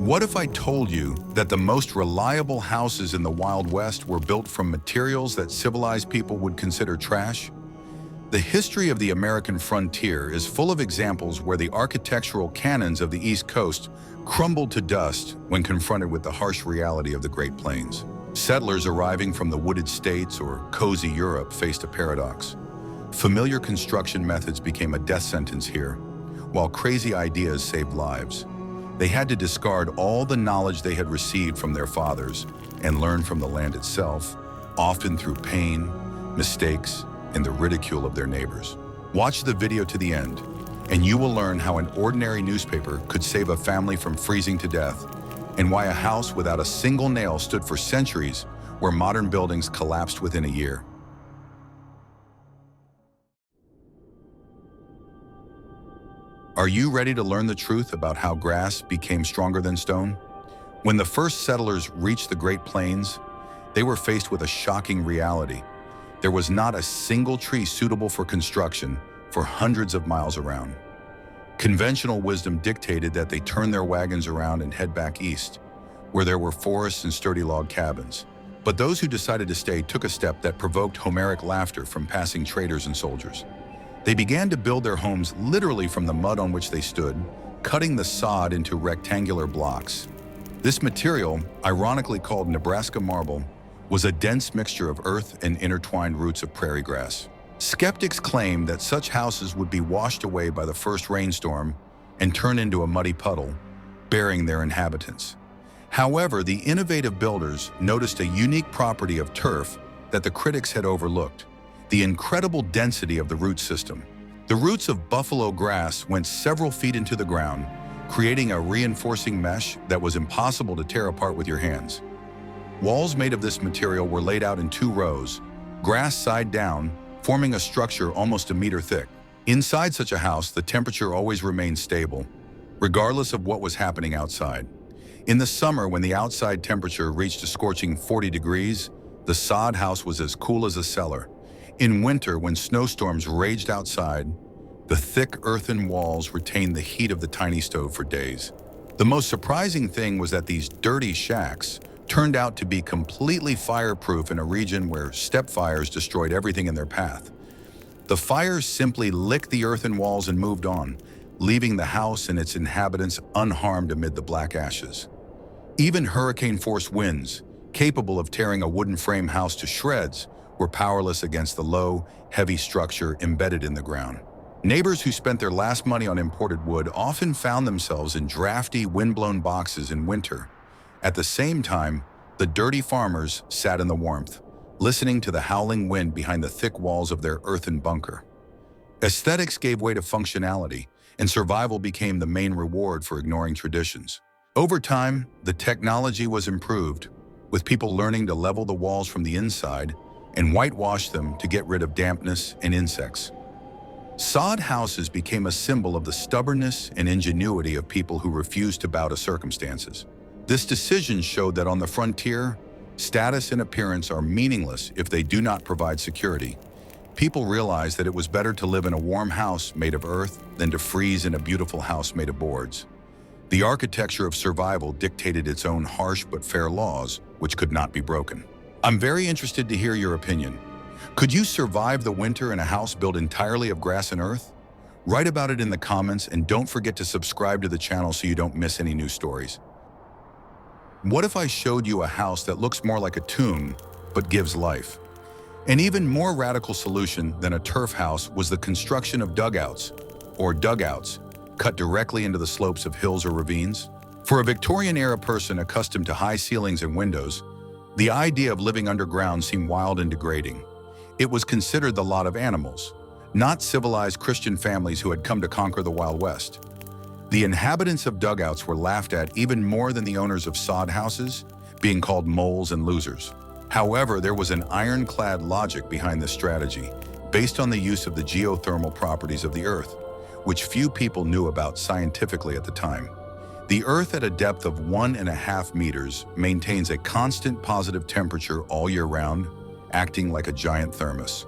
What if I told you that the most reliable houses in the Wild West were built from materials that civilized people would consider trash? The history of the American frontier is full of examples where the architectural canons of the East Coast crumbled to dust when confronted with the harsh reality of the Great Plains. Settlers arriving from the wooded states or cozy Europe faced a paradox. Familiar construction methods became a death sentence here, while crazy ideas saved lives. They had to discard all the knowledge they had received from their fathers and learn from the land itself, often through pain, mistakes, and the ridicule of their neighbors. Watch the video to the end, and you will learn how an ordinary newspaper could save a family from freezing to death, and why a house without a single nail stood for centuries where modern buildings collapsed within a year. Are you ready to learn the truth about how grass became stronger than stone? When the first settlers reached the Great Plains, they were faced with a shocking reality. There was not a single tree suitable for construction for hundreds of miles around. Conventional wisdom dictated that they turn their wagons around and head back east, where there were forests and sturdy log cabins. But those who decided to stay took a step that provoked Homeric laughter from passing traders and soldiers. They began to build their homes literally from the mud on which they stood, cutting the sod into rectangular blocks. This material, ironically called Nebraska marble, was a dense mixture of earth and intertwined roots of prairie grass. Skeptics claimed that such houses would be washed away by the first rainstorm and turn into a muddy puddle, burying their inhabitants. However, the innovative builders noticed a unique property of turf that the critics had overlooked: the incredible density of the root system. The roots of buffalo grass went several feet into the ground, creating a reinforcing mesh that was impossible to tear apart with your hands. Walls made of this material were laid out in 2 rows, grass side down, forming a structure almost a meter thick. Inside such a house, the temperature always remained stable, regardless of what was happening outside. In the summer, when the outside temperature reached a scorching 40 degrees, the sod house was as cool as a cellar. In winter, when snowstorms raged outside, the thick earthen walls retained the heat of the tiny stove for days. The most surprising thing was that these dirty shacks turned out to be completely fireproof in a region where steppe fires destroyed everything in their path. The fires simply licked the earthen walls and moved on, leaving the house and its inhabitants unharmed amid the black ashes. Even hurricane-force winds, capable of tearing a wooden frame house to shreds, were powerless against the low, heavy structure embedded in the ground. Neighbors who spent their last money on imported wood often found themselves in drafty, wind-blown boxes in winter. At the same time, the dirty farmers sat in the warmth, listening to the howling wind behind the thick walls of their earthen bunker. Aesthetics gave way to functionality, and survival became the main reward for ignoring traditions. Over time, the technology was improved, with people learning to level the walls from the inside and whitewash them to get rid of dampness and insects. Sod houses became a symbol of the stubbornness and ingenuity of people who refused to bow to circumstances. This decision showed that on the frontier, status and appearance are meaningless if they do not provide security. People realized that it was better to live in a warm house made of earth than to freeze in a beautiful house made of boards. The architecture of survival dictated its own harsh but fair laws, which could not be broken. I'm very interested to hear your opinion. Could you survive the winter in a house built entirely of grass and earth? Write about it in the comments, and don't forget to subscribe to the channel so you don't miss any new stories. What if I showed you a house that looks more like a tomb, but gives life? An even more radical solution than a turf house was the construction of dugouts, cut directly into the slopes of hills or ravines. For a Victorian-era person accustomed to high ceilings and windows, the idea of living underground seemed wild and degrading. It was considered the lot of animals, not civilized Christian families who had come to conquer the Wild West. The inhabitants of dugouts were laughed at even more than the owners of sod houses, being called moles and losers. However, there was an ironclad logic behind this strategy, based on the use of the geothermal properties of the Earth, which few people knew about scientifically at the time. The Earth at a depth of 1.5 meters maintains a constant positive temperature all year round, acting like a giant thermos.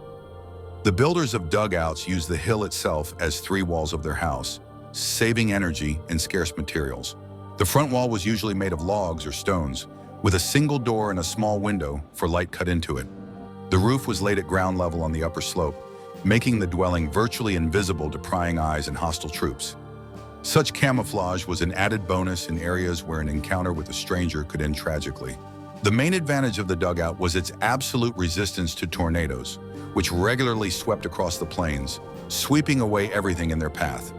The builders of dugouts used the hill itself as 3 walls of their house, saving energy and scarce materials. The front wall was usually made of logs or stones, with a single door and a small window for light cut into it. The roof was laid at ground level on the upper slope, making the dwelling virtually invisible to prying eyes and hostile troops. Such camouflage was an added bonus in areas where an encounter with a stranger could end tragically. The main advantage of the dugout was its absolute resistance to tornadoes, which regularly swept across the plains, sweeping away everything in their path.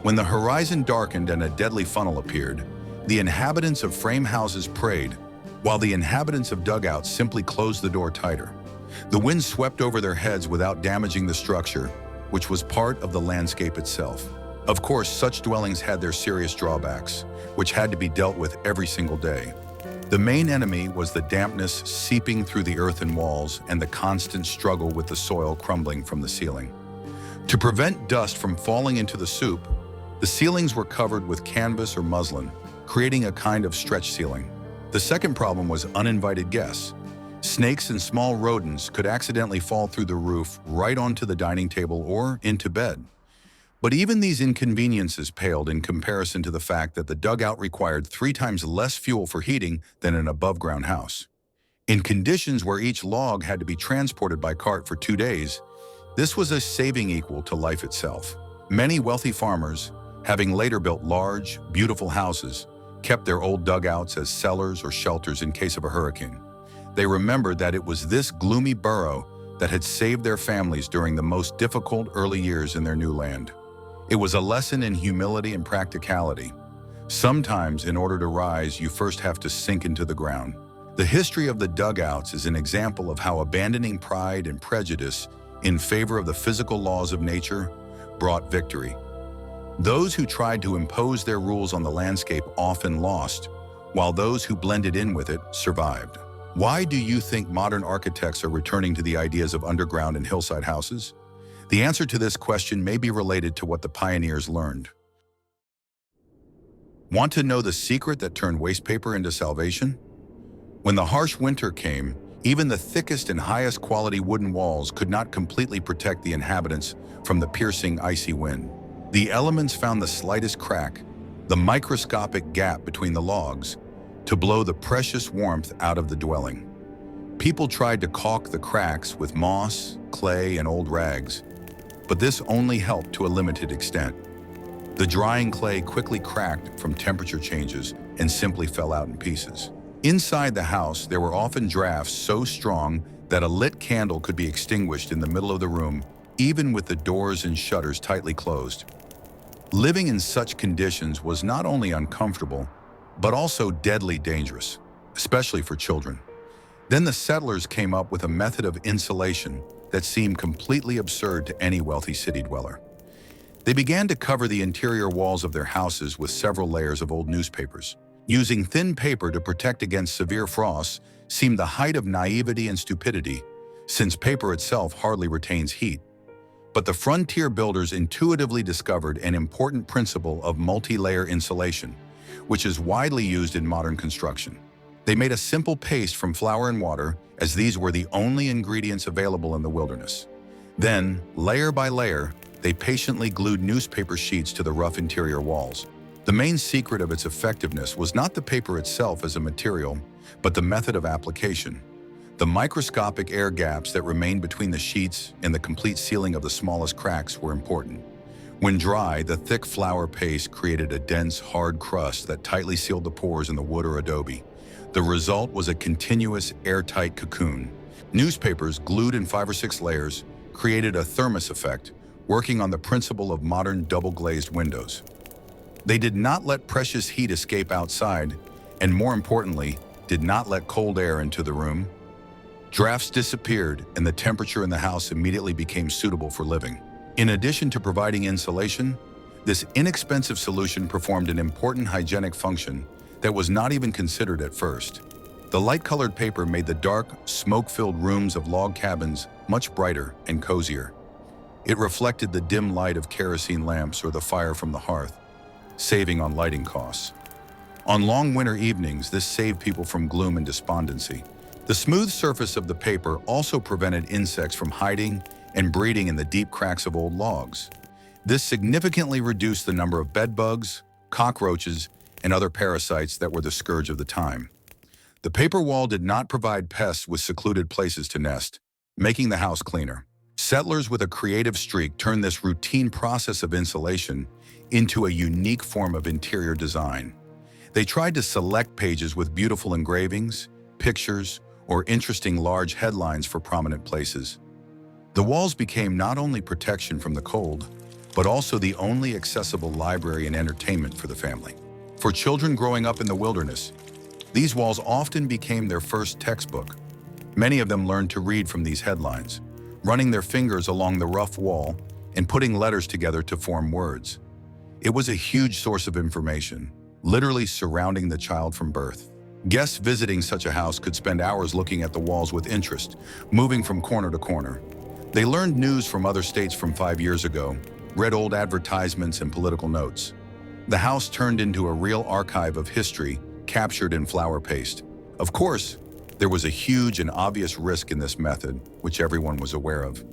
When the horizon darkened and a deadly funnel appeared, the inhabitants of frame houses prayed, while the inhabitants of dugouts simply closed the door tighter. The wind swept over their heads without damaging the structure, which was part of the landscape itself. Of course, such dwellings had their serious drawbacks, which had to be dealt with every single day. The main enemy was the dampness seeping through the earthen walls and the constant struggle with the soil crumbling from the ceiling. To prevent dust from falling into the soup, the ceilings were covered with canvas or muslin, creating a kind of stretch ceiling. The second problem was uninvited guests. Snakes and small rodents could accidentally fall through the roof right onto the dining table or into bed. But even these inconveniences paled in comparison to the fact that the dugout required 3 times less fuel for heating than an above-ground house. In conditions where each log had to be transported by cart for 2 days, this was a saving equal to life itself. Many wealthy farmers, having later built large, beautiful houses, kept their old dugouts as cellars or shelters in case of a hurricane. They remembered that it was this gloomy burrow that had saved their families during the most difficult early years in their new land. It was a lesson in humility and practicality. Sometimes, in order to rise, you first have to sink into the ground. The history of the dugouts is an example of how abandoning pride and prejudice in favor of the physical laws of nature brought victory. Those who tried to impose their rules on the landscape often lost, while those who blended in with it survived. Why do you think modern architects are returning to the ideas of underground and hillside houses? The answer to this question may be related to what the pioneers learned. Want to know the secret that turned waste paper into salvation? When the harsh winter came, even the thickest and highest quality wooden walls could not completely protect the inhabitants from the piercing icy wind. The elements found the slightest crack, the microscopic gap between the logs, to blow the precious warmth out of the dwelling. People tried to caulk the cracks with moss, clay, and old rags, but this only helped to a limited extent. The drying clay quickly cracked from temperature changes and simply fell out in pieces. Inside the house, there were often drafts so strong that a lit candle could be extinguished in the middle of the room, even with the doors and shutters tightly closed. Living in such conditions was not only uncomfortable, but also deadly dangerous, especially for children. Then the settlers came up with a method of insulation that seemed completely absurd to any wealthy city dweller. They began to cover the interior walls of their houses with several layers of old newspapers. Using thin paper to protect against severe frosts seemed the height of naivety and stupidity, since paper itself hardly retains heat. But the frontier builders intuitively discovered an important principle of multi-layer insulation, which is widely used in modern construction. They made a simple paste from flour and water, as these were the only ingredients available in the wilderness. Then, layer by layer, they patiently glued newspaper sheets to the rough interior walls. The main secret of its effectiveness was not the paper itself as a material, but the method of application. The microscopic air gaps that remained between the sheets and the complete sealing of the smallest cracks were important. When dry, the thick flour paste created a dense, hard crust that tightly sealed the pores in the wood or adobe. The result was a continuous, airtight cocoon. Newspapers, glued in 5 or 6 layers, created a thermos effect, working on the principle of modern double-glazed windows. They did not let precious heat escape outside, and more importantly, did not let cold air into the room. Drafts disappeared, and the temperature in the house immediately became suitable for living. In addition to providing insulation, this inexpensive solution performed an important hygienic function that was not even considered at first. The light-colored paper made the dark, smoke-filled rooms of log cabins much brighter and cozier. It reflected the dim light of kerosene lamps or the fire from the hearth, saving on lighting costs. On long winter evenings, this saved people from gloom and despondency. The smooth surface of the paper also prevented insects from hiding and breeding in the deep cracks of old logs. This significantly reduced the number of bed bugs, cockroaches, and other parasites that were the scourge of the time. The paper wall did not provide pests with secluded places to nest, making the house cleaner. Settlers with a creative streak turned this routine process of insulation into a unique form of interior design. They tried to select pages with beautiful engravings, pictures, or interesting large headlines for prominent places. The walls became not only protection from the cold, but also the only accessible library and entertainment for the family. For children growing up in the wilderness, these walls often became their first textbook. Many of them learned to read from these headlines, running their fingers along the rough wall and putting letters together to form words. It was a huge source of information, literally surrounding the child from birth. Guests visiting such a house could spend hours looking at the walls with interest, moving from corner to corner. They learned news from other states from 5 years ago, read old advertisements and political notes. The house turned into a real archive of history captured in flour paste. Of course, there was a huge and obvious risk in this method, which everyone was aware of.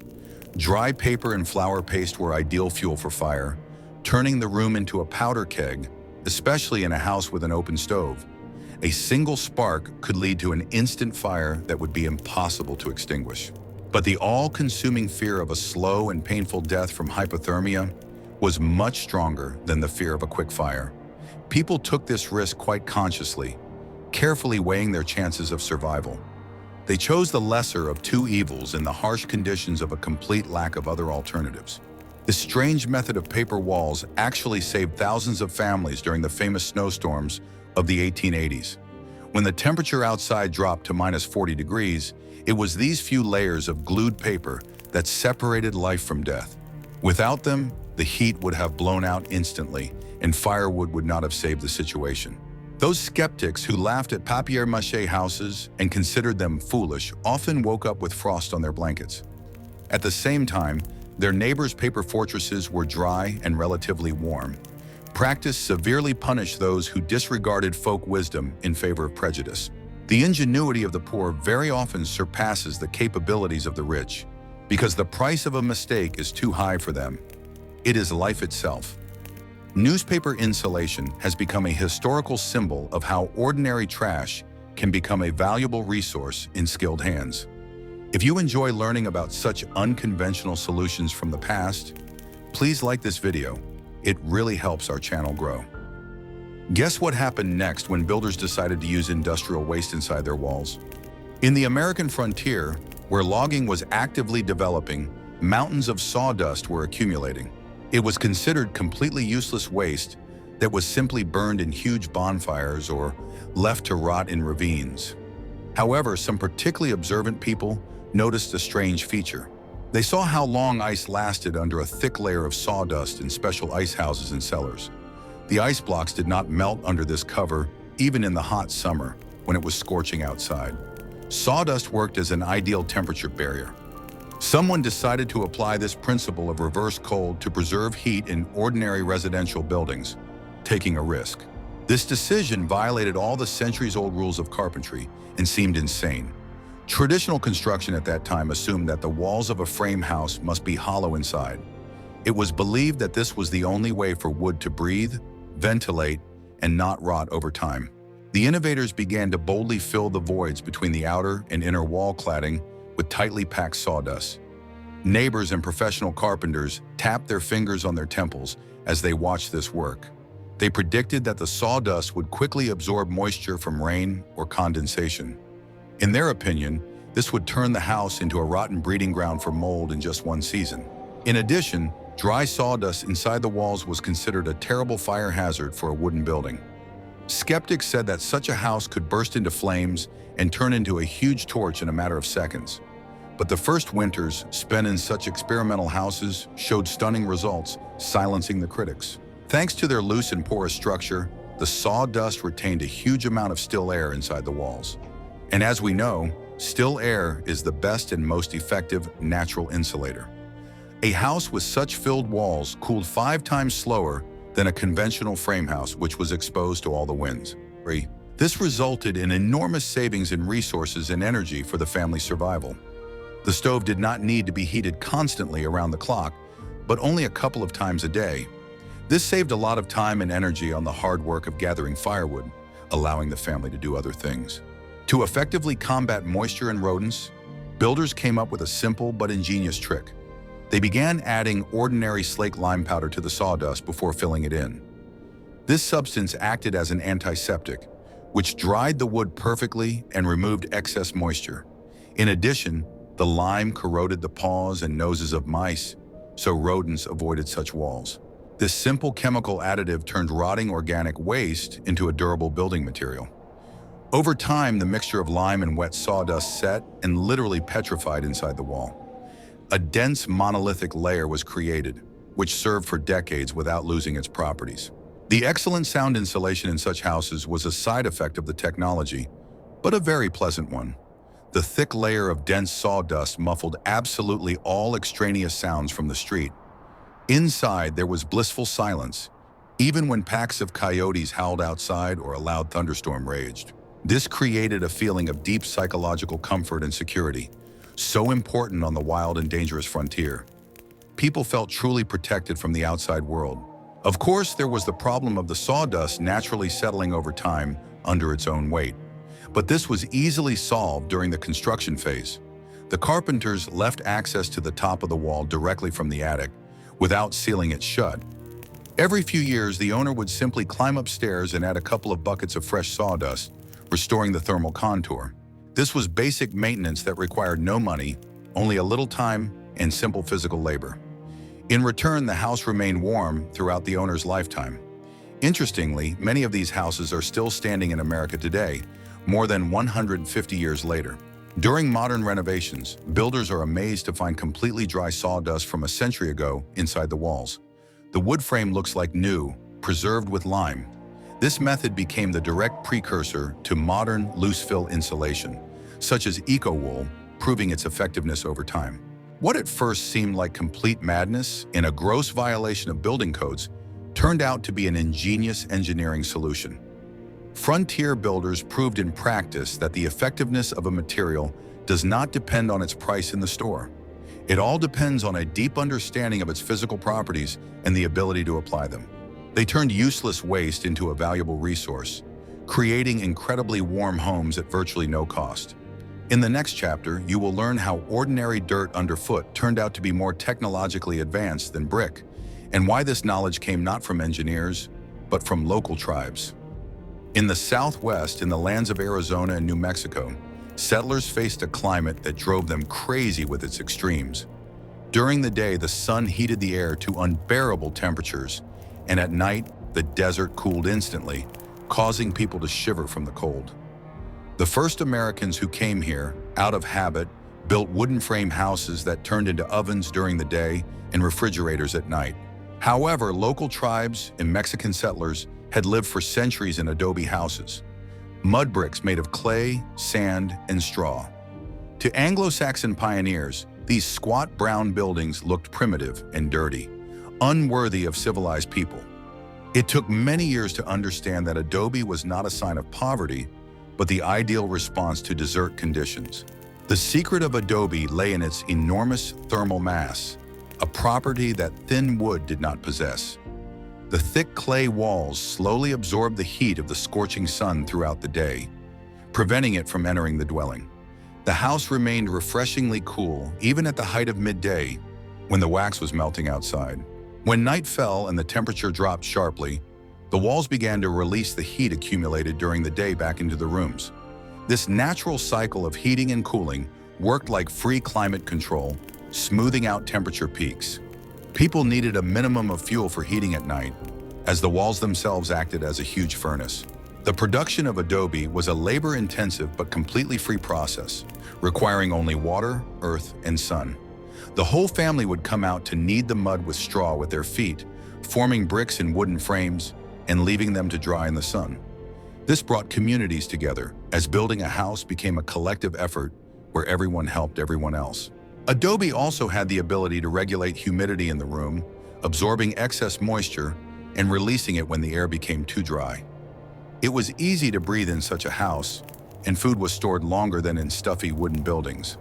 Dry paper and flour paste were ideal fuel for fire, turning the room into a powder keg, especially in a house with an open stove. A single spark could lead to an instant fire that would be impossible to extinguish. But the all-consuming fear of a slow and painful death from hypothermia was much stronger than the fear of a quick fire. People took this risk quite consciously, carefully weighing their chances of survival. They chose the lesser of two evils in the harsh conditions of a complete lack of other alternatives. This strange method of paper walls actually saved thousands of families during the famous snowstorms of the 1880s. When the temperature outside dropped to -40 degrees, it was these few layers of glued paper that separated life from death. Without them, the heat would have blown out instantly, and firewood would not have saved the situation. Those skeptics who laughed at papier-mâché houses and considered them foolish often woke up with frost on their blankets. At the same time, their neighbors' paper fortresses were dry and relatively warm. Practice severely punished those who disregarded folk wisdom in favor of prejudice. The ingenuity of the poor very often surpasses the capabilities of the rich, because the price of a mistake is too high for them. It is life itself. Newspaper insulation has become a historical symbol of how ordinary trash can become a valuable resource in skilled hands. If you enjoy learning about such unconventional solutions from the past, please like this video. It really helps our channel grow. Guess what happened next when builders decided to use industrial waste inside their walls? In the American frontier, where logging was actively developing, mountains of sawdust were accumulating. It was considered completely useless waste that was simply burned in huge bonfires or left to rot in ravines. However, some particularly observant people noticed a strange feature. They saw how long ice lasted under a thick layer of sawdust in special ice houses and cellars. The ice blocks did not melt under this cover, even in the hot summer when it was scorching outside. Sawdust worked as an ideal temperature barrier. Someone decided to apply this principle of reverse cold to preserve heat in ordinary residential buildings, taking a risk. This decision violated all the centuries-old rules of carpentry and seemed insane. Traditional construction at that time assumed that the walls of a frame house must be hollow inside. It was believed that this was the only way for wood to breathe, ventilate, and not rot over time. The innovators began to boldly fill the voids between the outer and inner wall cladding with tightly packed sawdust. Neighbors and professional carpenters tapped their fingers on their temples as they watched this work. They predicted that the sawdust would quickly absorb moisture from rain or condensation. In their opinion, this would turn the house into a rotten breeding ground for mold in just one season. In addition, dry sawdust inside the walls was considered a terrible fire hazard for a wooden building. Skeptics said that such a house could burst into flames and turn into a huge torch in a matter of seconds. But the first winters spent in such experimental houses showed stunning results, silencing the critics. Thanks to their loose and porous structure, the sawdust retained a huge amount of still air inside the walls. And as we know, still air is the best and most effective natural insulator. A house with such filled walls cooled 5 times slower than a conventional frame house, which was exposed to all the winds. This resulted in enormous savings in resources and energy for the family's survival. The stove did not need to be heated constantly around the clock, but only a couple of times a day. This saved a lot of time and energy on the hard work of gathering firewood, allowing the family to do other things. To effectively combat moisture and rodents, builders came up with a simple but ingenious trick. They began adding ordinary slaked lime powder to the sawdust before filling it in. This substance acted as an antiseptic, which dried the wood perfectly and removed excess moisture. In addition, the lime corroded the paws and noses of mice, so rodents avoided such walls. This simple chemical additive turned rotting organic waste into a durable building material. Over time, the mixture of lime and wet sawdust set and literally petrified inside the wall. A dense monolithic layer was created, which served for decades without losing its properties. The excellent sound insulation in such houses was a side effect of the technology, but a very pleasant one. The thick layer of dense sawdust muffled absolutely all extraneous sounds from the street. Inside, there was blissful silence, even when packs of coyotes howled outside or a loud thunderstorm raged. This created a feeling of deep psychological comfort and security, so important on the wild and dangerous frontier. People felt truly protected from the outside world. Of course, there was the problem of the sawdust naturally settling over time under its own weight. But this was easily solved during the construction phase. The carpenters left access to the top of the wall directly from the attic, without sealing it shut. Every few years, the owner would simply climb upstairs and add a couple of buckets of fresh sawdust, restoring the thermal contour. This was basic maintenance that required no money, only a little time and simple physical labor. In return, the house remained warm throughout the owner's lifetime. Interestingly, many of these houses are still standing in America today, more than 150 years later. During modern renovations, builders are amazed to find completely dry sawdust from a century ago inside the walls. The wood frame looks like new, preserved with lime. This method became the direct precursor to modern loose-fill insulation, such as eco-wool, proving its effectiveness over time. What at first seemed like complete madness and a gross violation of building codes turned out to be an ingenious engineering solution. Frontier builders proved in practice that the effectiveness of a material does not depend on its price in the store. It all depends on a deep understanding of its physical properties and the ability to apply them. They turned useless waste into a valuable resource, creating incredibly warm homes at virtually no cost. In the next chapter, you will learn how ordinary dirt underfoot turned out to be more technologically advanced than brick, and why this knowledge came not from engineers, but from local tribes. In the Southwest, in the lands of Arizona and New Mexico, settlers faced a climate that drove them crazy with its extremes. During the day, the sun heated the air to unbearable temperatures, and at night, the desert cooled instantly, causing people to shiver from the cold. The first Americans who came here, out of habit, built wooden frame houses that turned into ovens during the day and refrigerators at night. However, local tribes and Mexican settlers had lived for centuries in adobe houses, mud bricks made of clay, sand, and straw. To Anglo-Saxon pioneers, these squat brown buildings looked primitive and dirty, unworthy of civilized people. It took many years to understand that adobe was not a sign of poverty, but the ideal response to desert conditions. The secret of adobe lay in its enormous thermal mass, a property that thin wood did not possess. The thick clay walls slowly absorbed the heat of the scorching sun throughout the day, preventing it from entering the dwelling. The house remained refreshingly cool even at the height of midday, when the wax was melting outside. When night fell and the temperature dropped sharply, the walls began to release the heat accumulated during the day back into the rooms. This natural cycle of heating and cooling worked like free climate control, smoothing out temperature peaks. People needed a minimum of fuel for heating at night, as the walls themselves acted as a huge furnace. The production of adobe was a labor-intensive but completely free process, requiring only water, earth, and sun. The whole family would come out to knead the mud with straw with their feet, forming bricks in wooden frames and leaving them to dry in the sun. This brought communities together, as building a house became a collective effort where everyone helped everyone else. Adobe also had the ability to regulate humidity in the room, absorbing excess moisture and releasing it when the air became too dry. It was easy to breathe in such a house, and food was stored longer than in stuffy wooden buildings.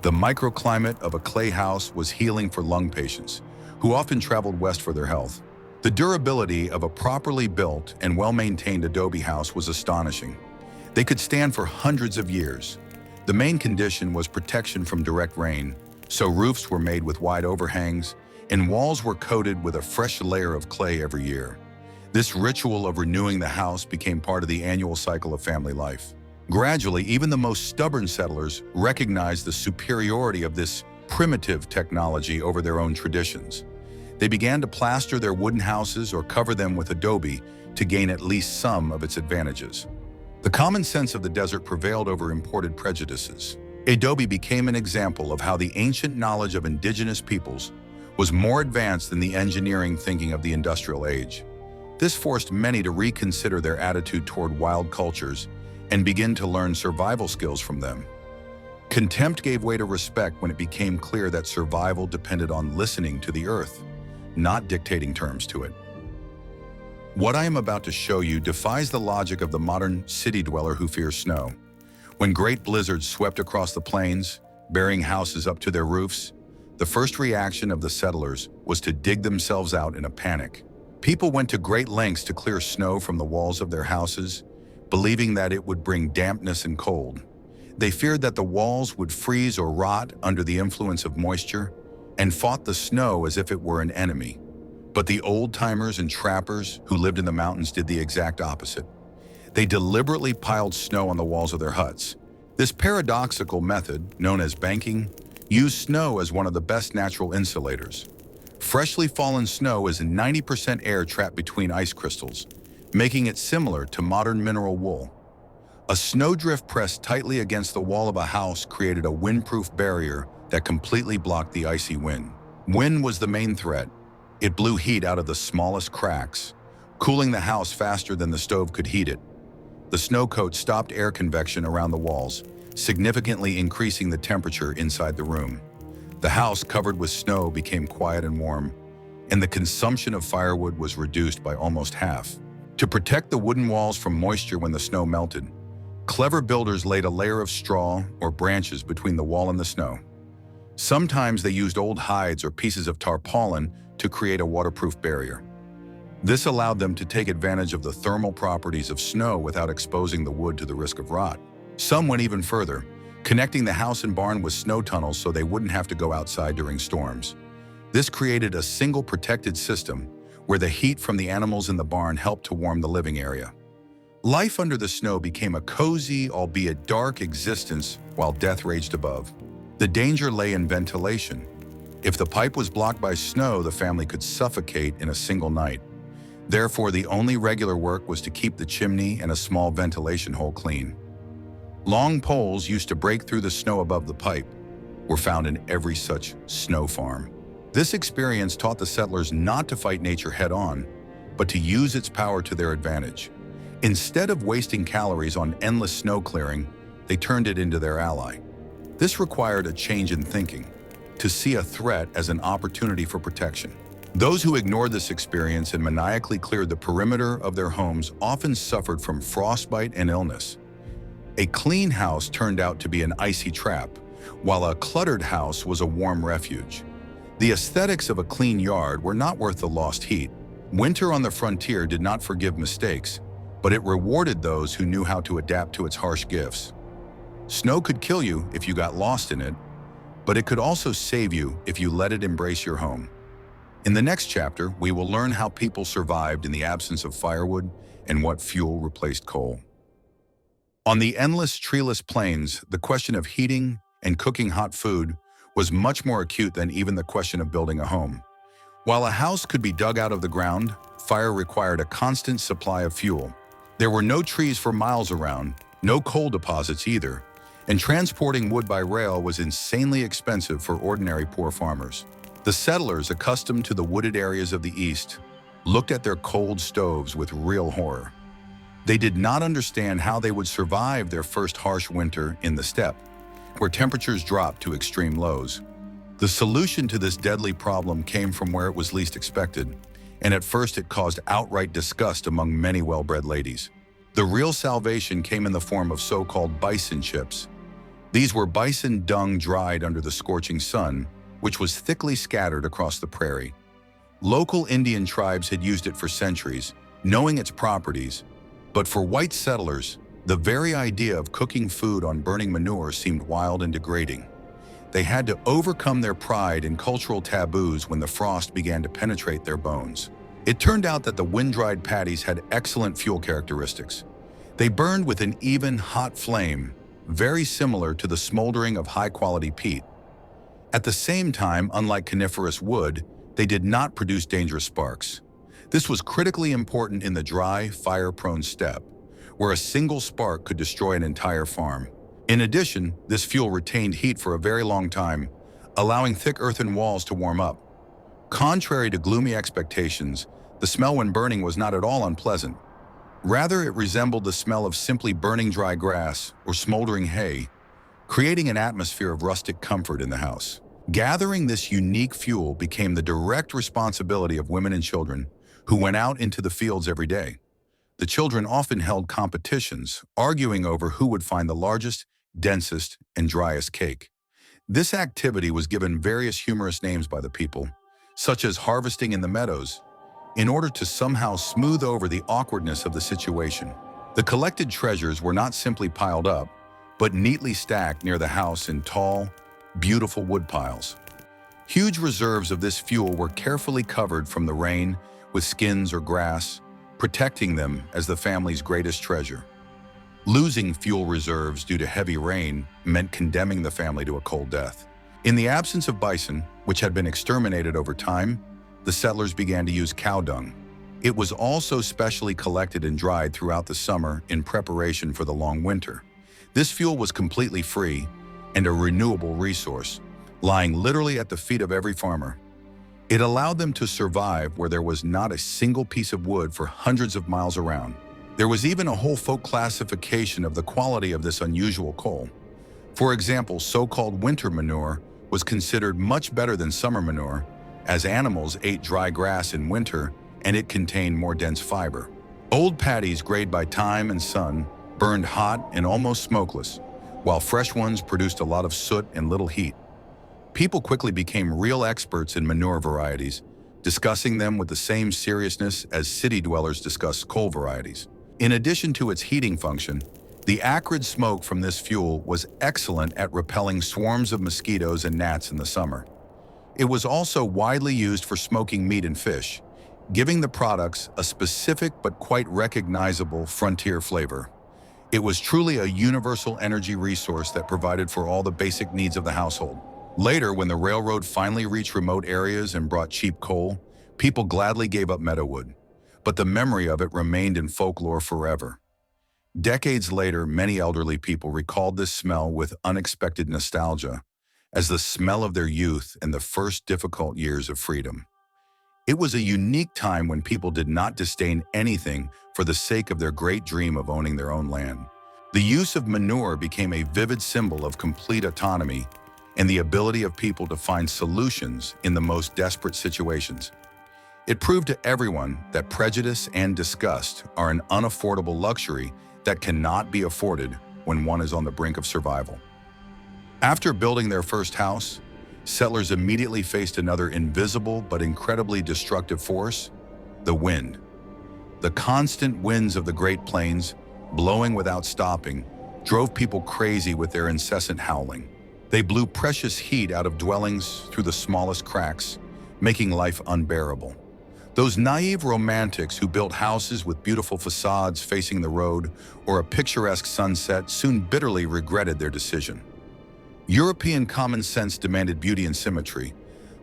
The microclimate of a clay house was healing for lung patients, who often traveled west for their health. The durability of a properly built and well-maintained adobe house was astonishing. They could stand for hundreds of years. The main condition was protection from direct rain, so roofs were made with wide overhangs, and walls were coated with a fresh layer of clay every year. This ritual of renewing the house became part of the annual cycle of family life. Gradually, even the most stubborn settlers recognized the superiority of this primitive technology over their own traditions. They began to plaster their wooden houses or cover them with adobe to gain at least some of its advantages. The common sense of the desert prevailed over imported prejudices. Adobe became an example of how the ancient knowledge of indigenous peoples was more advanced than the engineering thinking of the industrial age. This forced many to reconsider their attitude toward wild cultures and begin to learn survival skills from them. Contempt gave way to respect when it became clear that survival depended on listening to the earth, not dictating terms to it. What I am about to show you defies the logic of the modern city dweller who fears snow. When great blizzards swept across the plains, burying houses up to their roofs, the first reaction of the settlers was to dig themselves out in a panic. People went to great lengths to clear snow from the walls of their houses, believing that it would bring dampness and cold. They feared that the walls would freeze or rot under the influence of moisture, and fought the snow as if it were an enemy. But the old-timers and trappers who lived in the mountains did the exact opposite. They deliberately piled snow on the walls of their huts. This paradoxical method, known as banking, used snow as one of the best natural insulators. Freshly fallen snow is 90% air trapped between ice crystals, making it similar to modern mineral wool. A snowdrift pressed tightly against the wall of a house created a windproof barrier that completely blocked the icy wind. Wind was the main threat. It blew heat out of the smallest cracks, cooling the house faster than the stove could heat it. The snow coat stopped air convection around the walls, significantly increasing the temperature inside the room. The house covered with snow became quiet and warm, and the consumption of firewood was reduced by almost half. To protect the wooden walls from moisture when the snow melted, clever builders laid a layer of straw or branches between the wall and the snow. Sometimes they used old hides or pieces of tarpaulin to create a waterproof barrier. This allowed them to take advantage of the thermal properties of snow without exposing the wood to the risk of rot. Some went even further, connecting the house and barn with snow tunnels so they wouldn't have to go outside during storms. This created a single protected system where the heat from the animals in the barn helped to warm the living area. Life under the snow became a cozy, albeit dark existence while death raged above. The danger lay in ventilation. If the pipe was blocked by snow, the family could suffocate in a single night. Therefore, the only regular work was to keep the chimney and a small ventilation hole clean. Long poles used to break through the snow above the pipe were found in every such snow farm. This experience taught the settlers not to fight nature head-on, but to use its power to their advantage. Instead of wasting calories on endless snow clearing, they turned it into their ally. This required a change in thinking, to see a threat as an opportunity for protection. Those who ignored this experience and maniacally cleared the perimeter of their homes often suffered from frostbite and illness. A clean house turned out to be an icy trap, while a cluttered house was a warm refuge. The aesthetics of a clean yard were not worth the lost heat. Winter on the frontier did not forgive mistakes, but it rewarded those who knew how to adapt to its harsh gifts. Snow could kill you if you got lost in it, but it could also save you if you let it embrace your home. In the next chapter, we will learn how people survived in the absence of firewood and what fuel replaced coal. On the endless treeless plains, the question of heating and cooking hot food was much more acute than even the question of building a home. While a house could be dug out of the ground, fire required a constant supply of fuel. There were no trees for miles around, no coal deposits either, and transporting wood by rail was insanely expensive for ordinary poor farmers. The settlers, accustomed to the wooded areas of the East, looked at their cold stoves with real horror. They did not understand how they would survive their first harsh winter in the steppe, where temperatures dropped to extreme lows. The solution to this deadly problem came from where it was least expected, and at first it caused outright disgust among many well-bred ladies. The real salvation came in the form of so-called bison chips. These were bison dung dried under the scorching sun, which was thickly scattered across the prairie. Local Indian tribes had used it for centuries, knowing its properties, but for white settlers, the very idea of cooking food on burning manure seemed wild and degrading. They had to overcome their pride and cultural taboos when the frost began to penetrate their bones. It turned out that the wind-dried patties had excellent fuel characteristics. They burned with an even, hot flame, very similar to the smoldering of high-quality peat. At the same time, unlike coniferous wood, they did not produce dangerous sparks. This was critically important in the dry, fire-prone steppe, where a single spark could destroy an entire farm. In addition, this fuel retained heat for a very long time, allowing thick earthen walls to warm up. Contrary to gloomy expectations, the smell when burning was not at all unpleasant. Rather, it resembled the smell of simply burning dry grass or smoldering hay, creating an atmosphere of rustic comfort in the house. Gathering this unique fuel became the direct responsibility of women and children who went out into the fields every day. The children often held competitions, arguing over who would find the largest, densest, and driest cake. This activity was given various humorous names by the people, such as harvesting in the meadows, in order to somehow smooth over the awkwardness of the situation. The collected treasures were not simply piled up, but neatly stacked near the house in tall, beautiful wood piles. Huge reserves of this fuel were carefully covered from the rain with skins or grass, protecting them as the family's greatest treasure. Losing fuel reserves due to heavy rain meant condemning the family to a cold death. In the absence of bison, which had been exterminated over time, the settlers began to use cow dung. It was also specially collected and dried throughout the summer in preparation for the long winter. This fuel was completely free and a renewable resource, lying literally at the feet of every farmer. It allowed them to survive where there was not a single piece of wood for hundreds of miles around. There was even a whole folk classification of the quality of this unusual coal. For example, so-called winter manure was considered much better than summer manure, as animals ate dry grass in winter and it contained more dense fiber. Old patties grayed by time and sun burned hot and almost smokeless, while fresh ones produced a lot of soot and little heat. People quickly became real experts in manure varieties, discussing them with the same seriousness as city dwellers discuss coal varieties. In addition to its heating function, the acrid smoke from this fuel was excellent at repelling swarms of mosquitoes and gnats in the summer. It was also widely used for smoking meat and fish, giving the products a specific but quite recognizable frontier flavor. It was truly a universal energy resource that provided for all the basic needs of the household. Later, when the railroad finally reached remote areas and brought cheap coal, people gladly gave up meadowwood, but the memory of it remained in folklore forever. Decades later, many elderly people recalled this smell with unexpected nostalgia, as the smell of their youth and the first difficult years of freedom. It was a unique time when people did not disdain anything for the sake of their great dream of owning their own land. The use of manure became a vivid symbol of complete autonomy and the ability of people to find solutions in the most desperate situations. It proved to everyone that prejudice and disgust are an unaffordable luxury that cannot be afforded when one is on the brink of survival. After building their first house, settlers immediately faced another invisible but incredibly destructive force: the wind. The constant winds of the Great Plains, blowing without stopping, drove people crazy with their incessant howling. They blew precious heat out of dwellings through the smallest cracks, making life unbearable. Those naive romantics who built houses with beautiful facades facing the road or a picturesque sunset soon bitterly regretted their decision. European common sense demanded beauty and symmetry,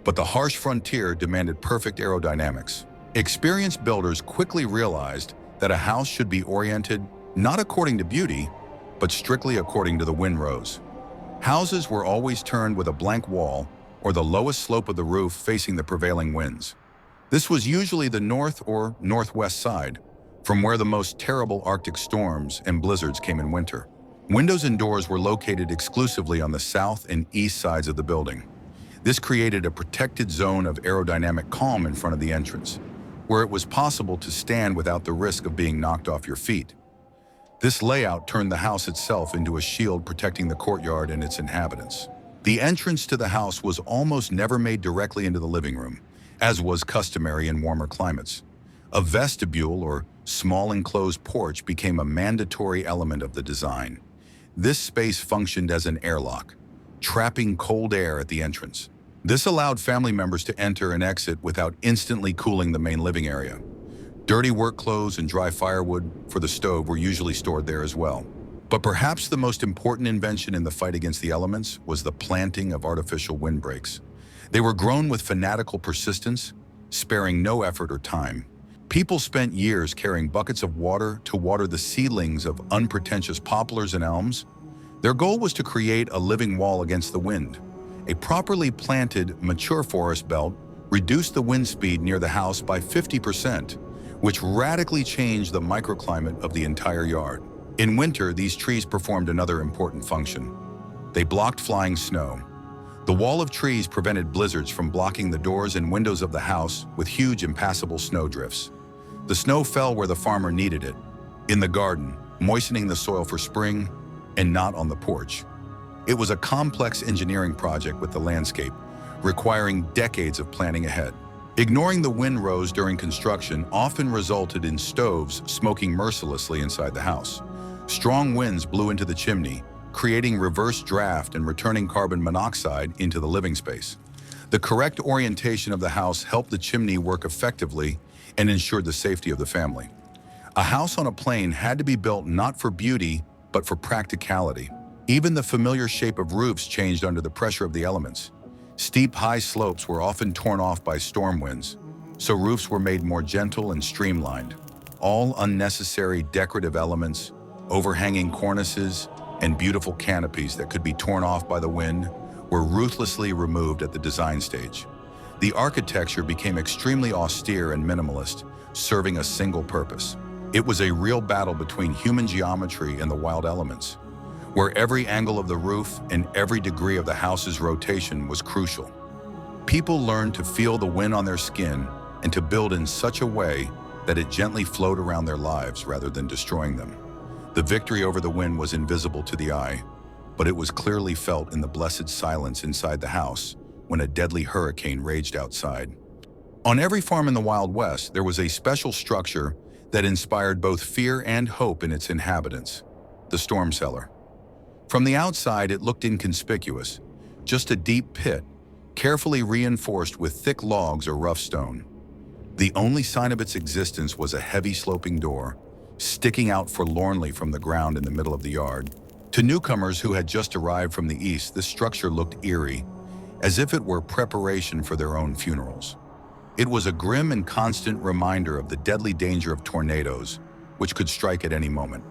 but the harsh frontier demanded perfect aerodynamics. Experienced builders quickly realized that a house should be oriented not according to beauty, but strictly according to the wind rose. Houses were always turned with a blank wall or the lowest slope of the roof facing the prevailing winds. This was usually the north or northwest side, from where the most terrible Arctic storms and blizzards came in winter. Windows and doors were located exclusively on the south and east sides of the building. This created a protected zone of aerodynamic calm in front of the entrance, where it was possible to stand without the risk of being knocked off your feet. This layout turned the house itself into a shield protecting the courtyard and its inhabitants. The entrance to the house was almost never made directly into the living room, as was customary in warmer climates. A vestibule or small enclosed porch became a mandatory element of the design. This space functioned as an airlock, trapping cold air at the entrance. This allowed family members to enter and exit without instantly cooling the main living area. Dirty work clothes and dry firewood for the stove were usually stored there as well. But perhaps the most important invention in the fight against the elements was the planting of artificial windbreaks. They were grown with fanatical persistence, sparing no effort or time. People spent years carrying buckets of water to water the seedlings of unpretentious poplars and elms. Their goal was to create a living wall against the wind. A properly planted, mature forest belt reduced the wind speed near the house by 50%, which radically changed the microclimate of the entire yard. In winter, these trees performed another important function. They blocked flying snow. The wall of trees prevented blizzards from blocking the doors and windows of the house with huge impassable snowdrifts. The snow fell where the farmer needed it, in the garden, moistening the soil for spring, and not on the porch. It was a complex engineering project with the landscape, requiring decades of planning ahead. Ignoring the windrows during construction often resulted in stoves smoking mercilessly inside the house. Strong winds blew into the chimney, creating reverse draft and returning carbon monoxide into the living space. The correct orientation of the house helped the chimney work effectively and ensured the safety of the family. A house on a plain had to be built not for beauty, but for practicality. Even the familiar shape of roofs changed under the pressure of the elements. Steep, high slopes were often torn off by storm winds, so roofs were made more gentle and streamlined. All unnecessary decorative elements, overhanging cornices, and beautiful canopies that could be torn off by the wind were ruthlessly removed at the design stage. The architecture became extremely austere and minimalist, serving a single purpose. It was a real battle between human geometry and the wild elements, where every angle of the roof and every degree of the house's rotation was crucial. People learned to feel the wind on their skin and to build in such a way that it gently flowed around their lives rather than destroying them. The victory over the wind was invisible to the eye, but it was clearly felt in the blessed silence inside the house when a deadly hurricane raged outside. On every farm in the Wild West, there was a special structure that inspired both fear and hope in its inhabitants: the storm cellar. From the outside, it looked inconspicuous, just a deep pit, carefully reinforced with thick logs or rough stone. The only sign of its existence was a heavy sloping door, sticking out forlornly from the ground in the middle of the yard. To newcomers who had just arrived from the east, this structure looked eerie, as if it were preparation for their own funerals. It was a grim and constant reminder of the deadly danger of tornadoes, which could strike at any moment.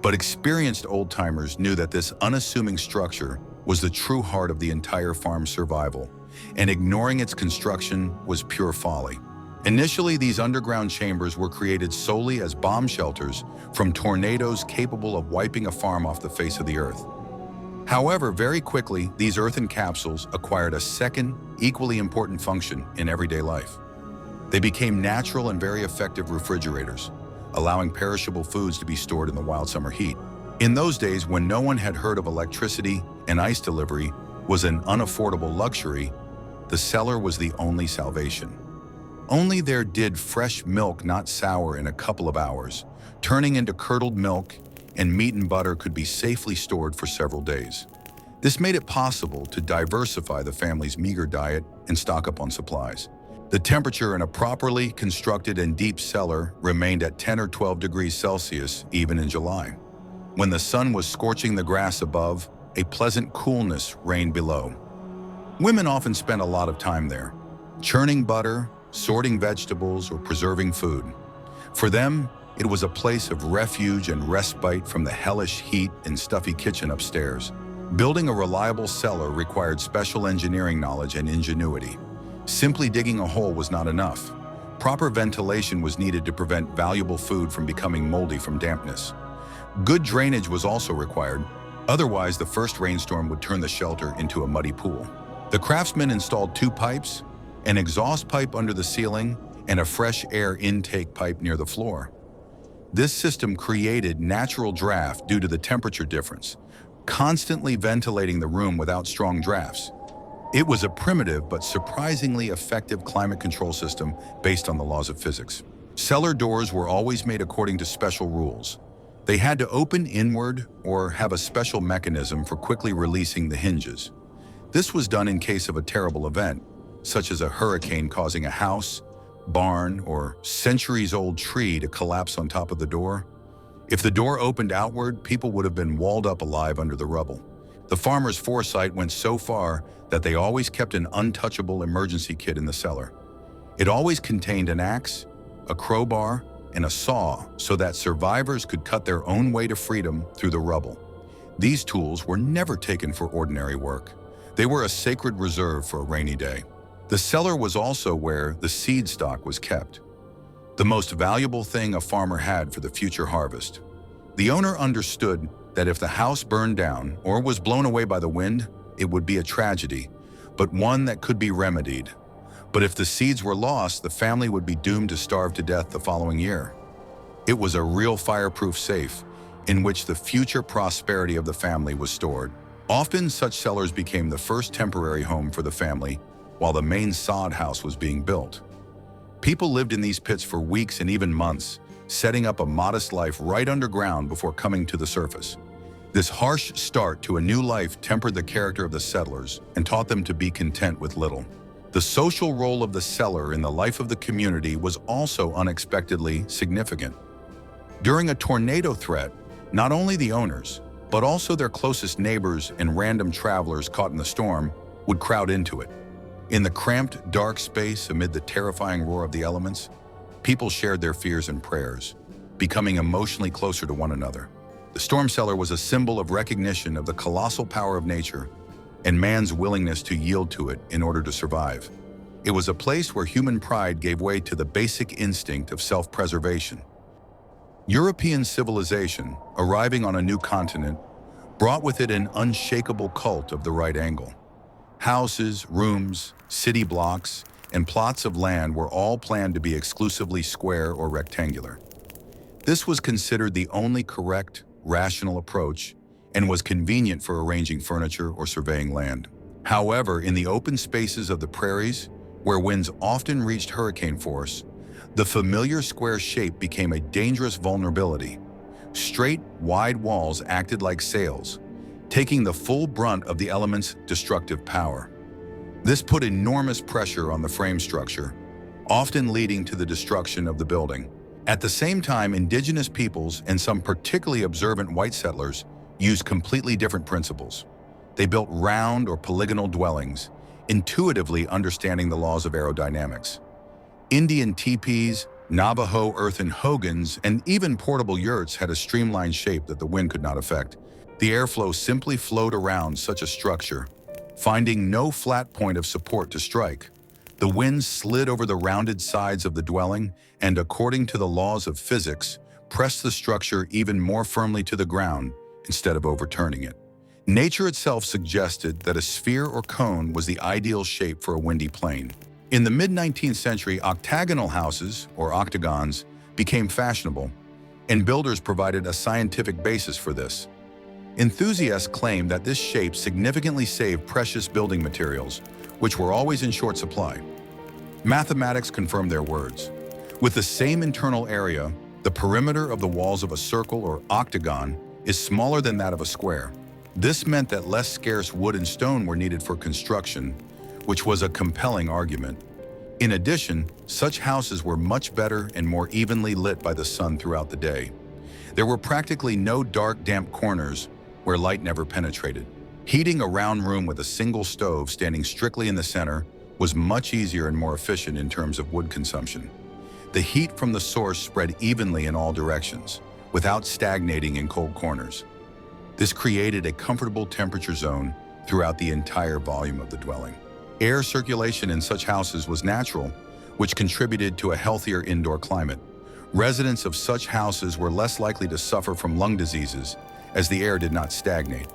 But experienced old-timers knew that this unassuming structure was the true heart of the entire farm's survival, and ignoring its construction was pure folly. Initially, these underground chambers were created solely as bomb shelters from tornadoes capable of wiping a farm off the face of the earth. However, very quickly, these earthen capsules acquired a second, equally important function in everyday life. They became natural and very effective refrigerators, allowing perishable foods to be stored in the wild summer heat. In those days, when no one had heard of electricity and ice delivery was an unaffordable luxury, the cellar was the only salvation. Only there did fresh milk not sour in a couple of hours, turning into curdled milk, and meat and butter could be safely stored for several days. This made it possible to diversify the family's meager diet and stock up on supplies. The temperature in a properly constructed and deep cellar remained at 10 or 12 degrees Celsius even in July. When the sun was scorching the grass above, a pleasant coolness reigned below. Women often spent a lot of time there, churning butter, sorting vegetables, or preserving food. For them, it was a place of refuge and respite from the hellish heat and stuffy kitchen upstairs. Building a reliable cellar required special engineering knowledge and ingenuity. Simply digging a hole was not enough. Proper ventilation was needed to prevent valuable food from becoming moldy from dampness. Good drainage was also required, otherwise the first rainstorm would turn the shelter into a muddy pool. The craftsmen installed 2 pipes, an exhaust pipe under the ceiling, and a fresh air intake pipe near the floor. This system created natural draft due to the temperature difference, constantly ventilating the room without strong drafts. It was a primitive but surprisingly effective climate control system based on the laws of physics. Cellar doors were always made according to special rules. They had to open inward or have a special mechanism for quickly releasing the hinges. This was done in case of a terrible event, such as a hurricane causing a house, barn, or centuries-old tree to collapse on top of the door. If the door opened outward, people would have been walled up alive under the rubble. The farmers' foresight went so far that they always kept an untouchable emergency kit in the cellar. It always contained an axe, a crowbar, and a saw so that survivors could cut their own way to freedom through the rubble. These tools were never taken for ordinary work. They were a sacred reserve for a rainy day. The cellar was also where the seed stock was kept, the most valuable thing a farmer had for the future harvest. The owner understood that if the house burned down or was blown away by the wind, it would be a tragedy, but one that could be remedied. But if the seeds were lost, the family would be doomed to starve to death the following year. It was a real fireproof safe in which the future prosperity of the family was stored. Often such cellars became the first temporary home for the family while the main sod house was being built. People lived in these pits for weeks and even months, setting up a modest life right underground before coming to the surface. This harsh start to a new life tempered the character of the settlers and taught them to be content with little. The social role of the cellar in the life of the community was also unexpectedly significant. During a tornado threat, not only the owners, but also their closest neighbors and random travelers caught in the storm would crowd into it. In the cramped, dark space amid the terrifying roar of the elements, people shared their fears and prayers, becoming emotionally closer to one another. The storm cellar was a symbol of recognition of the colossal power of nature and man's willingness to yield to it in order to survive. It was a place where human pride gave way to the basic instinct of self-preservation. European civilization, arriving on a new continent, brought with it an unshakable cult of the right angle. Houses, rooms, city blocks, and plots of land were all planned to be exclusively square or rectangular. This was considered the only correct, rational approach and was convenient for arranging furniture or surveying land. However, in the open spaces of the prairies, where winds often reached hurricane force, the familiar square shape became a dangerous vulnerability. Straight, wide walls acted like sails, taking the full brunt of the element's destructive power. This put enormous pressure on the frame structure, often leading to the destruction of the building. At the same time, indigenous peoples and some particularly observant white settlers used completely different principles. They built round or polygonal dwellings, intuitively understanding the laws of aerodynamics. Indian teepees, Navajo earthen hogans, and even portable yurts had a streamlined shape that the wind could not affect. The airflow simply flowed around such a structure, finding no flat point of support to strike. The wind slid over the rounded sides of the dwelling and, according to the laws of physics, pressed the structure even more firmly to the ground instead of overturning it. Nature itself suggested that a sphere or cone was the ideal shape for a windy plain. In the mid-19th century, octagonal houses, or octagons, became fashionable, and builders provided a scientific basis for this. Enthusiasts claim that this shape significantly saved precious building materials, which were always in short supply. Mathematics confirmed their words. With the same internal area, the perimeter of the walls of a circle or octagon is smaller than that of a square. This meant that less scarce wood and stone were needed for construction, which was a compelling argument. In addition, such houses were much better and more evenly lit by the sun throughout the day. There were practically no dark, damp corners where light never penetrated. Heating a round room with a single stove standing strictly in the center was much easier and more efficient in terms of wood consumption. The heat from the source spread evenly in all directions, without stagnating in cold corners. This created a comfortable temperature zone throughout the entire volume of the dwelling. Air circulation in such houses was natural, which contributed to a healthier indoor climate. Residents of such houses were less likely to suffer from lung diseases, as the air did not stagnate.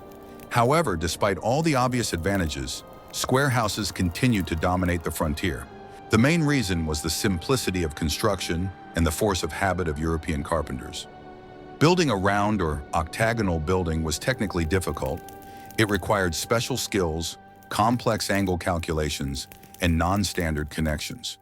However, despite all the obvious advantages, square houses continued to dominate the frontier. The main reason was the simplicity of construction and the force of habit of European carpenters. Building a round or octagonal building was technically difficult. It required special skills, complex angle calculations, and non-standard connections.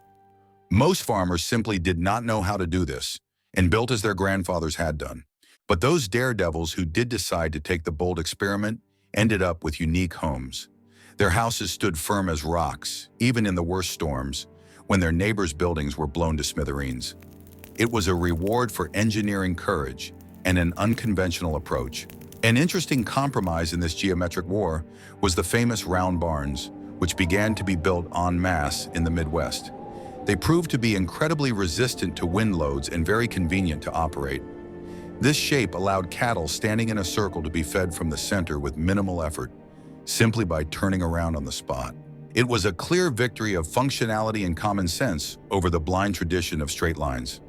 Most farmers simply did not know how to do this and built as their grandfathers had done. But those daredevils who did decide to take the bold experiment ended up with unique homes. Their houses stood firm as rocks, even in the worst storms, when their neighbors' buildings were blown to smithereens. It was a reward for engineering courage and an unconventional approach. An interesting compromise in this geometric war was the famous round barns, which began to be built en masse in the Midwest. They proved to be incredibly resistant to wind loads and very convenient to operate. This shape allowed cattle standing in a circle to be fed from the center with minimal effort, simply by turning around on the spot. It was a clear victory of functionality and common sense over the blind tradition of straight lines.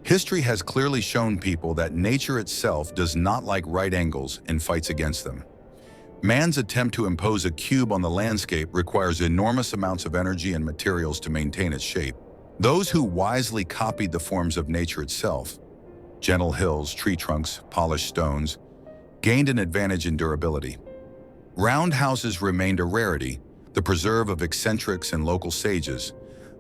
History has clearly shown people that nature itself does not like right angles and fights against them. Man's attempt to impose a cube on the landscape requires enormous amounts of energy and materials to maintain its shape. Those who wisely copied the forms of nature itself, gentle hills, tree trunks, polished stones, gained an advantage in durability. Round houses remained a rarity, the preserve of eccentrics and local sages,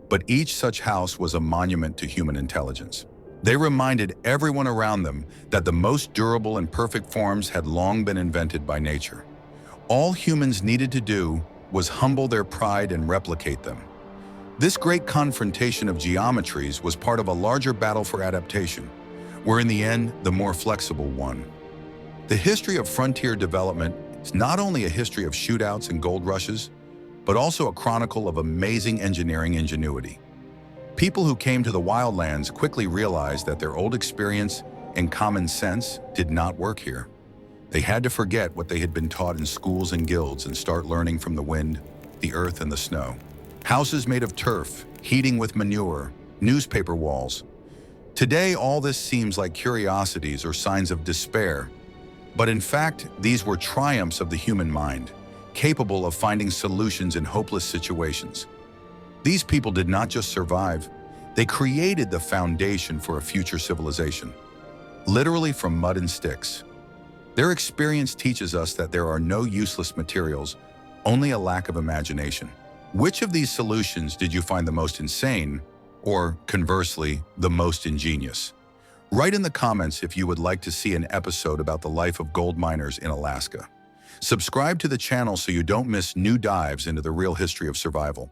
but each such house was a monument to human intelligence. They reminded everyone around them that the most durable and perfect forms had long been invented by nature. All humans needed to do was humble their pride and replicate them. This great confrontation of geometries was part of a larger battle for adaptation, where in the end, the more flexible won. The history of frontier development is not only a history of shootouts and gold rushes, but also a chronicle of amazing engineering ingenuity. People who came to the wildlands quickly realized that their old experience and common sense did not work here. They had to forget what they had been taught in schools and guilds and start learning from the wind, the earth, and the snow. Houses made of turf, heating with manure, newspaper walls. Today, all this seems like curiosities or signs of despair, but in fact, these were triumphs of the human mind, capable of finding solutions in hopeless situations. These people did not just survive, they created the foundation for a future civilization, literally from mud and sticks. Their experience teaches us that there are no useless materials, only a lack of imagination. Which of these solutions did you find the most insane, or conversely, the most ingenious? Write in the comments if you would like to see an episode about the life of gold miners in Alaska. Subscribe to the channel so you don't miss new dives into the real history of survival.